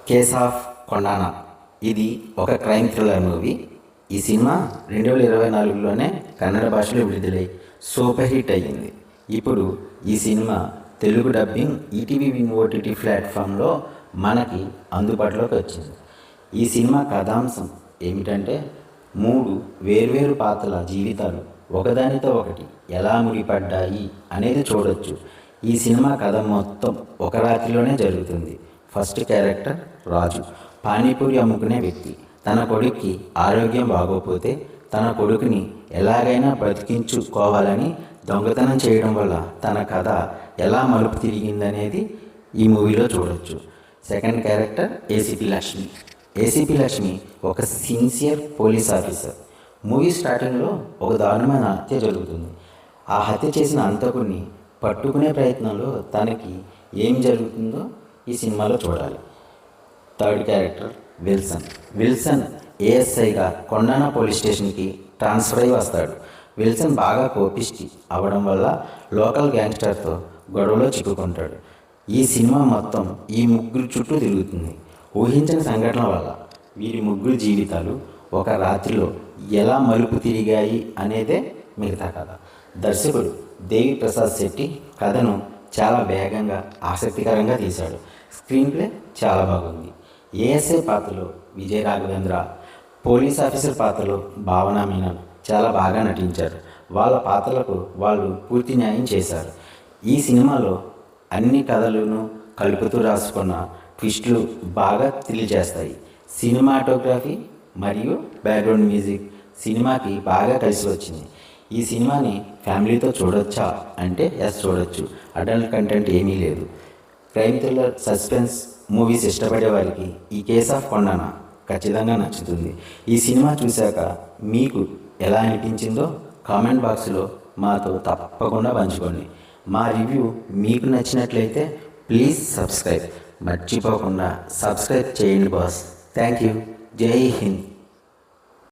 Case of కొండానా. ఇది ఒక crime thriller movie. ఈ సినిమా 2024లోనే కన్నడ భాషలో విడుదలై సూపర్ హిట్ అయ్యింది. ఇప్పుడు ఈ cinema Telugu dubbing ETV win OTT ప్లాట్ఫామ్లో మనకి అందుబాటులోకి వచ్చింది. ఈ సినిమా కథాంశం ఏమిటంటే 3 వేర్వేరు పాత్రల జీవితాలు ఒకదానితో ఒకటి ఎలా ముడిపడ్డాయి అనేది చూడొచ్చు. ఈ సినిమా కథ మొత్తం ఒక రాత్రిలోనే జరుగుతుంది. ఫస్ట్ క్యారెక్టర్ రాజు, పానీపూరి అమ్ముకునే వ్యక్తి. తన కొడుక్కి ఆరోగ్యం బాగోపోతే తన కొడుకుని ఎలాగైనా బ్రతికించుకోవాలని దొంగతనం చేయడం వల్ల తన కథ ఎలా మలుపు తిరిగిందనేది ఈ మూవీలో చూడొచ్చు. Second character ACP Lakshmi. ACP Lakshmi ఒక సిన్సియర్ పోలీస్ ఆఫీసర్. మూవీ స్టార్టింగ్లో ఒక దారుణమైన హత్య జరుగుతుంది. ఆ హత్య చేసిన హంతకుడిని పట్టుకునే ప్రయత్నంలో తనకి ఏం జరుగుతుందో ఈ సినిమాలో చూడాలి. Third character Wilson. విల్సన్ ఏఎస్ఐగా కొండానా పోలీస్ స్టేషన్కి ట్రాన్స్ఫర్ అయి వస్తాడు. విల్సన్ బాగా కోపిష్టి అవ్వడం వల్ల లోకల్ గ్యాంగ్స్టర్తో గొడవలో చిక్కుకుంటాడు. ఈ సినిమా మొత్తం ఈ ముగ్గురు చుట్టూ తిరుగుతుంది. ఊహించిన సంఘటనల వల్ల వీరి ముగ్గురు జీవితాలు ఒక రాత్రిలో ఎలా మలుపు తిరిగాయి అనేదే మిగతా కథ. దర్శకుడు దేవి ప్రసాద్ శెట్టి కథను చాలా వేగంగా ఆసక్తికరంగా తీశాడు. స్క్రీన్ ప్లే చాలా బాగుంది. ఏఎస్ఐ పాత్రలో విజయ్ రాఘవేంద్ర, పోలీస్ ఆఫీసర్ పాత్రలో భావనా మీనన్ చాలా బాగా నటించారు. వాళ్ళ పాత్రలకు వాళ్ళు పూర్తి న్యాయం చేశారు. ఈ సినిమాలో అన్ని కథలను కలుపుతూ రాసుకున్న ట్విస్టులు బాగా థ్రిల్ చేస్తాయి. సినిమాటోగ్రఫీ మరియు బ్యాక్గ్రౌండ్ మ్యూజిక్ సినిమాకి బాగా కలిసి వచ్చింది. ఈ సినిమాని ఫ్యామిలీతో చూడొచ్చా అంటే ఎస్, చూడొచ్చు. అడల్ట్ కంటెంట్ ఏమీ లేదు. క్రైమ్ థ్రిల్లర్ సస్పెన్స్ మూవీస్ ఇష్టపడే వారికి ఈ కేస్ ఆఫ్ కొండానా ఖచ్చితంగా నచ్చుతుంది. ఈ సినిమా చూశాక మీకు ఎలా అనిపించిందో కామెంట్ బాక్స్లో మాతో తప్పకుండా పంచుకోండి. మా రివ్యూ మీకు నచ్చినట్లయితే ప్లీజ్ సబ్స్క్రైబ్. మర్చిపోకుండా సబ్స్క్రైబ్ చేయండి బాస్. Thank you. జై హింద్.